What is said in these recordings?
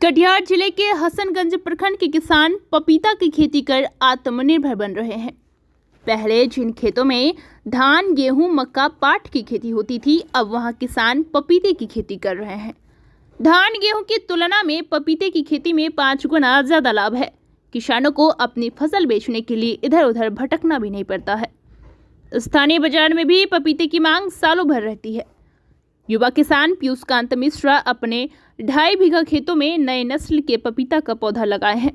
कटिहार जिले के हसनगंज प्रखंड के किसान पपीता की खेती कर आत्मनिर्भर बन रहे हैं। पहले जिन खेतों में धान, गेहूं, मक्का, पाट की खेती होती थी, अब वहां किसान पपीते की खेती कर रहे हैं। धान गेहूं की तुलना में पपीते की खेती में 5 गुना ज्यादा लाभ है। किसानों को अपनी फसल बेचने के लिए इधर उधर भटकना भी नहीं पड़ता है। स्थानीय बाजार में भी पपीते की मांग सालों भर रहती है। युवा किसान पीयूष कांत मिश्रा अपने 2.5 बीघा खेतों में नए नस्ल के पपीता का पौधा लगाए हैं।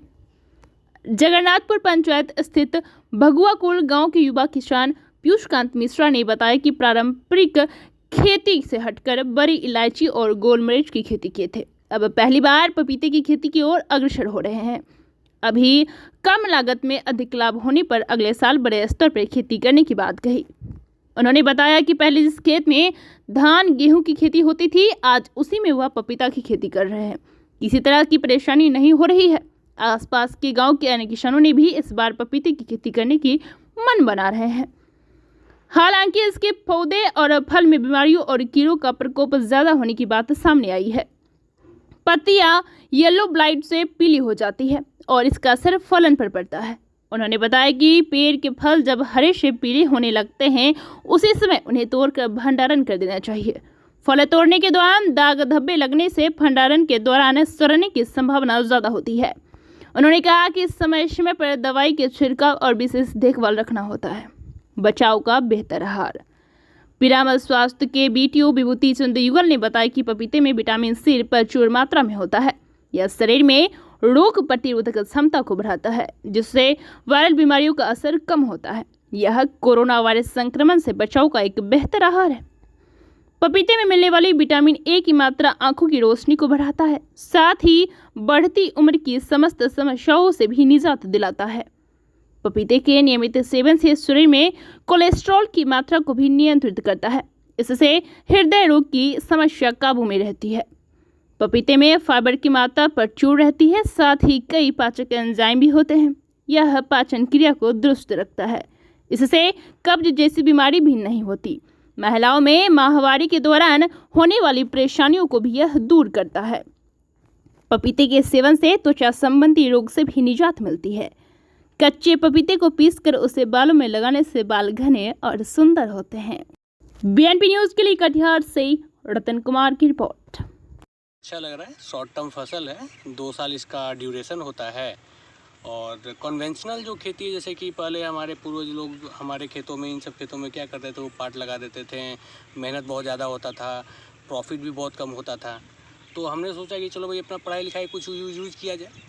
जगन्नाथपुर पंचायत स्थित भगुआकुल गांव के युवा किसान पीयूष कांत मिश्रा ने बताया कि पारंपरिक खेती से हटकर बड़ी इलायची और गोल मिर्च की खेती किए थे। अब पहली बार पपीते की खेती की ओर अग्रसर हो रहे हैं। अभी कम लागत में अधिक लाभ होने पर अगले साल बड़े स्तर पर खेती करने की बात कही। उन्होंने बताया कि पहले जिस खेत में धान गेहूं की खेती होती थी, आज उसी में वह पपीता की खेती कर रहे हैं। किसी तरह की परेशानी नहीं हो रही है। आसपास के गांव के अन्य किसानों ने भी इस बार पपीते की खेती करने की मन बना रहे हैं। हालांकि इसके पौधे और फल में बीमारियों और कीड़ों का प्रकोप ज्यादा होने की बात सामने आई है। पत्तियां येलो ब्लाइट से पीली हो जाती है और इसका असर फलन पर पड़ता है। उन्होंने बताया कि पेड़ के फल जब हरे से पीले होने लगते हैं, उसी समय उन्हें तोड़कर भंडारण कर देना चाहिए। फल तोड़ने के दौरान दाग धब्बे लगने से भंडारण के दौरान सड़ने की संभावना ज्यादा होती है। उन्होंने कहा कि समय समय पर दवाई के छिड़काव और विशेष देखभाल रखना होता है। बचाव का बेहतर आहार। पिरामल स्वास्थ्य के बीटीओ विभूति चंद युगल ने बताया कि पपीते में विटामिन सी प्रचुर मात्रा में होता है। यह शरीर में रोग प्रतिरोधक क्षमता को बढ़ाता है, जिससे वायरल बीमारियों का असर कम होता है। यह कोरोना वायरस संक्रमण से बचाव का एक बेहतर आहार है। पपीते में मिलने वाली विटामिन ए की मात्रा आंखों की रोशनी को बढ़ाता है, साथ ही बढ़ती उम्र की समस्त समस्याओं से भी निजात दिलाता है। पपीते के नियमित सेवन से शरीर में कोलेस्ट्रॉल की मात्रा को भी नियंत्रित करता है। इससे हृदय रोग की समस्या काबू में रहती है। पपीते में फाइबर की मात्रा प्रचुर रहती है, साथ ही कई पाचक एंजाइम भी होते हैं। यह पाचन क्रिया को दुरुस्त रखता है। इससे कब्ज जैसी बीमारी भी नहीं होती। महिलाओं में माहवारी के दौरान होने वाली परेशानियों को भी यह दूर करता है। पपीते के सेवन से त्वचा संबंधी रोग से भी निजात मिलती है। कच्चे पपीते को पीसकर उसे बालों में लगाने से बाल घने और सुंदर होते हैं। बीएनपी न्यूज के लिए कटिहार से रतन कुमार की रिपोर्ट। अच्छा लग रहा है। शॉर्ट टर्म फसल है, 2 साल इसका ड्यूरेशन होता है। और कन्वेंशनल जो खेती है, जैसे कि पहले हमारे पूर्वज लोग हमारे खेतों में, इन सब खेतों में क्या करते थे, वो पाट लगा देते थे। मेहनत बहुत ज़्यादा होता था, प्रॉफिट भी बहुत कम होता था। तो हमने सोचा कि चलो भाई अपना पढ़ाई लिखाई कुछ यूज किया जाए।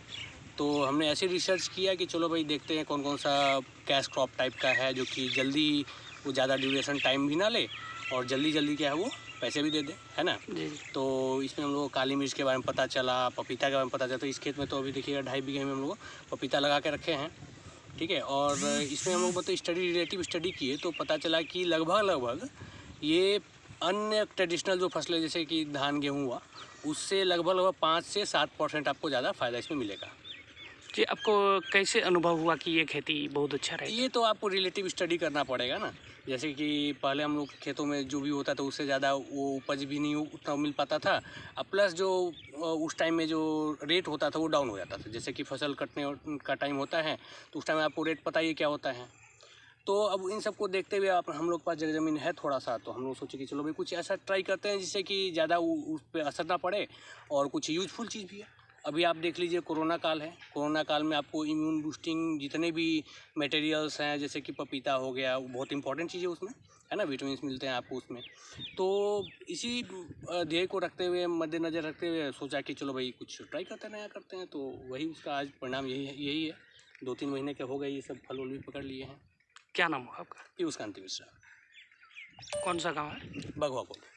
तो हमने ऐसे रिसर्च किया कि चलो भाई देखते हैं कौन कौन सा कैश क्रॉप टाइप का है, जो कि जल्दी वो ज़्यादा ड्यूरेशन टाइम भी ना ले और जल्दी जल्दी क्या है वो पैसे भी दे दे, है ना जी। तो इसमें हम लोग को काली मिर्च के बारे में पता चला, पपीता के बारे में पता चला। तो इस खेत में तो अभी देखिएगा 2.5 बीघे में हम लोग पपीता लगा के रखे हैं, ठीक है। और इसमें हम लोग मतलब रिलेटिव स्टडी किए तो पता चला कि लगभग ये अन्य ट्रेडिशनल जो फसलें जैसे कि धान गेहूँ हुआ, उससे लगभग 5 से 7% आपको ज़्यादा फ़ायदा इसमें मिलेगा। जी, आपको कैसे अनुभव हुआ कि ये खेती बहुत अच्छा रहेगा? ये तो आपको रिलेटिव स्टडी करना पड़ेगा ना। जैसे कि पहले हम लोग खेतों में जो भी होता था उससे ज़्यादा वो उपज भी नहीं उतना मिल पाता था। अब प्लस जो उस टाइम में जो रेट होता था वो डाउन हो जाता था। जैसे कि फसल कटने का टाइम होता है तो उस टाइम आपको रेट पता ही क्या होता है। तो अब इन सबको देखते हुए हम लोग के पास जगह ज़मीन है थोड़ा सा, तो हम लोग सोचे कि चलो भाई कुछ ऐसा ट्राई करते हैं जिससे कि ज़्यादा उस पर असर ना पड़े और कुछ यूजफुल चीज़ भी है। अभी आप देख लीजिए, कोरोना काल है। कोरोना काल में आपको इम्यून बूस्टिंग जितने भी मटेरियल्स हैं, जैसे कि पपीता हो गया, वो बहुत इंपॉर्टेंट चीज़ है उसमें, है ना, विटामिन मिलते हैं आपको उसमें। तो इसी ध्येय को रखते हुए, मद्देनज़र रखते हुए सोचा कि चलो भाई कुछ ट्राई करते हैं, नया करते हैं। तो वही उसका आज परिणाम यही है। 2-3 महीने के हो गए, ये सब फल भी पकड़ लिए हैं। क्या नाम हुआ आपका? पीयूष कांत मिश्रा। कौन सा गाँव है? भगुआकुल।